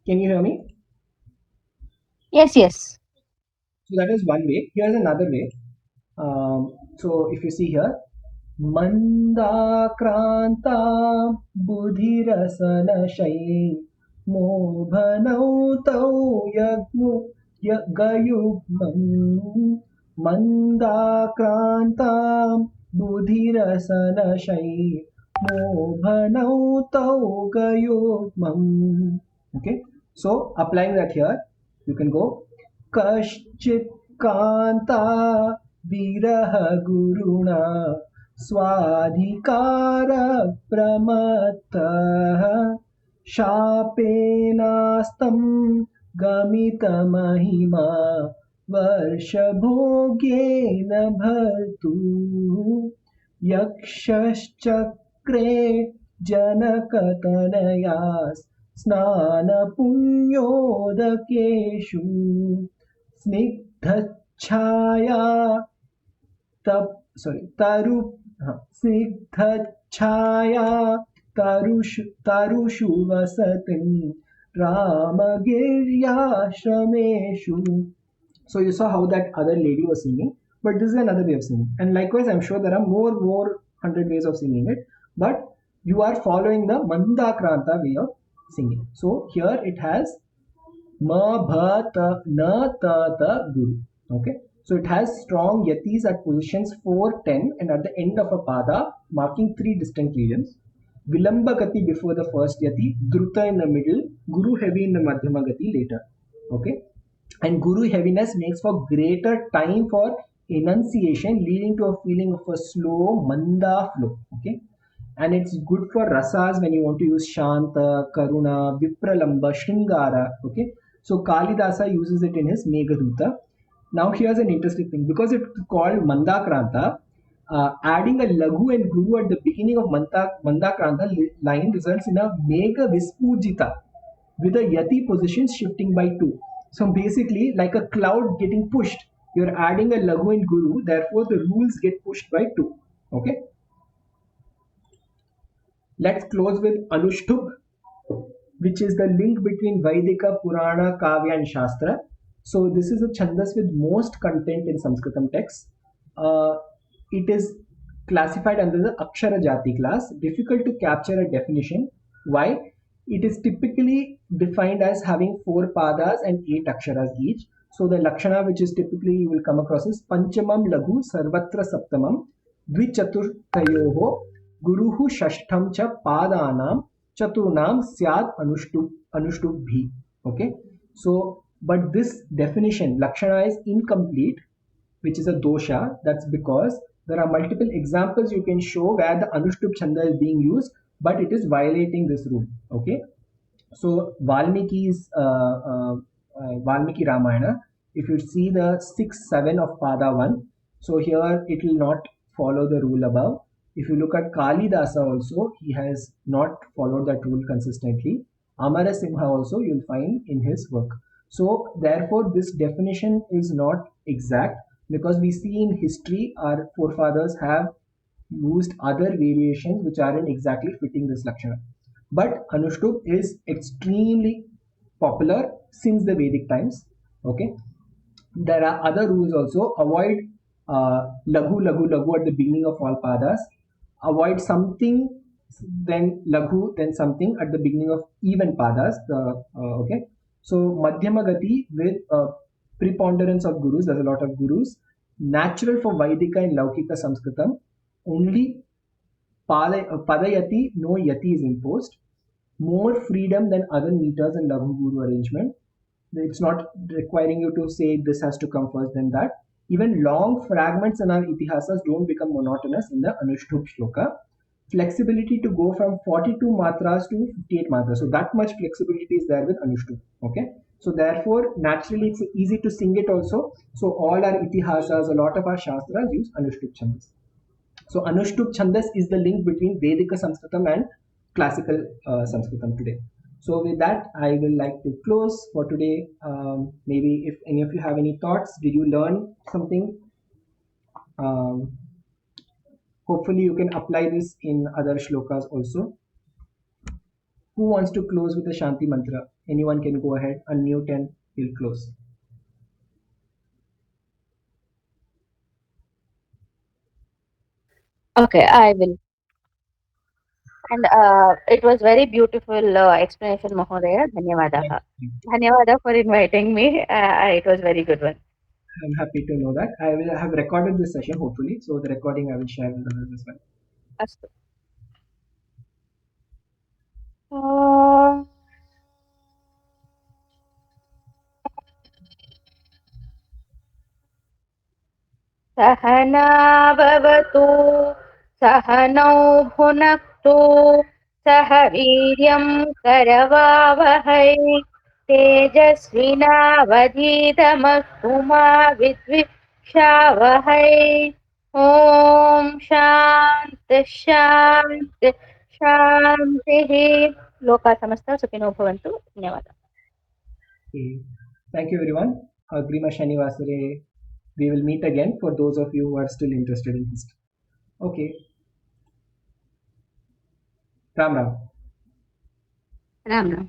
Can you hear me? Yes, yes. So that is one way. Here's another way. So if you see here, Mandakranta Budhirasana Shay Mobhanau Tau Yagnu Yagayugmam Mandakranta Budhirasana Shay Mobhanau Tau Gayugmam. Okay, so applying that here, you can go Kashchit Kanta Viraha Guruna Swadhikara Pramattah Shapenastam Gamita Mahima Varshabhogyena Bhartu Yakshashchakre Janakatanayas Snana Punyodakeshu Snigdhachaya Snigdhachaya Tarushu Vasatin Ramagirya Shrameshu. So you saw how that other lady was singing, but this is another way of singing. And likewise, I'm sure there are more 100 ways of singing it, but you are following the Mandakranta way of singing. So here it has ma bha ta na ta ta guru. Okay, so it has strong yatis at positions 4, 10, and at the end of a pada, marking 3 distinct regions. Vilamba gati before the first yati, druta in the middle, guru heavy in the madhyama gati later. Okay, and guru heaviness makes for greater time for enunciation, leading to a feeling of a slow manda flow. Okay, and it's good for rasas when you want to use shanta, karuna, vipralamba, shringara. Okay, so Kalidasa uses it in his Meghaduta. Now here's an interesting thing, because it's called Mandakranta, adding a Laghu and Guru at the beginning of Mandakranta line results in a Megha Vispurjita with a Yati position shifting by 2. So basically, like a cloud getting pushed, you're adding a Laghu and Guru, therefore the rules get pushed by 2. Okay. Let's close with Anushtup, which is the link between Vaidika, Purana, Kavya, and Shastra. So this is a Chhandas with most content in Sanskritam texts. It is classified under the Akshara Jati class. Difficult to capture a definition. Why? It is typically defined as having 4 padas and 8 aksharas each. So the Lakshana, which is typically you will come across, is Panchamam Laghu Sarvatra Saptamam Dvichaturtayoho Guruhu Shashtham Cha Padanam Chaturnam Syad Anuštubhi. Okay, so but this definition Lakshana is incomplete, which is a dosha. That's because there are multiple examples you can show where the Anushtup Chanda is being used, but it is violating this rule. Okay, so Valmiki's Valmiki Ramayana, if you see the 6, 7 of Pada 1, so here it will not follow the rule above. If you look at Kalidasa also, he has not followed that rule consistently. Amara Simha also you'll find in his work. So therefore this definition is not exact, because we see in history our forefathers have used other variations which aren't exactly fitting this Lakshana. But Anushtup is extremely popular since the Vedic times. Okay, there are other rules also. Avoid laghu, laghu, laghu at the beginning of all padas. Avoid something, then laghu, then something at the beginning of even padas. Okay. So madhyama gati with preponderance of gurus. There's a lot of gurus. Natural for Vaidika and Laukika Sanskritam. Only padayati, no yati is imposed. More freedom than other meters and laghu guru arrangement. It's not requiring you to say this has to come first, then that. Even long fragments in our itihasas don't become monotonous in the Anushtup shloka. Flexibility to go from 42 matras to 58 matras. So that much flexibility is there with Anushtup. Okay. So therefore, naturally, it's easy to sing it also. So all our itihasas, a lot of our shastras use Anushtup Chhandas. So Anushtup Chhandas is the link between Vedika Sanskritam and classical Sanskritam today. So with that, I will like to close for today. Maybe if any of you have any thoughts, did you learn something? Hopefully you can apply this in other shlokas also. Who wants to close with a Shanti mantra? Anyone can go ahead, unmute and we'll close. Okay, I will. And it was very beautiful explanation, Mahodaya. Dhanyavadaha. Dhanyavada for inviting me. It was very good one. I'm happy to know that. I will have recorded this session hopefully. So the recording I will share with others as well. Astu. ॐ सहना भवतु सहनौ भुनक्तु सह वीर्यं करवावहै तेजस्विनावधीतमस्तु मा विद्विषावहै ॐ शान्ति शान्ति शान्तिः लोका समस्ता सुखिनो भवन्तु धन्यवादः Okay. Thank you everyone. Agrima Shanivasare. We will meet again for those of you who are still interested in history. Okay. Ram Ram. Ram Ram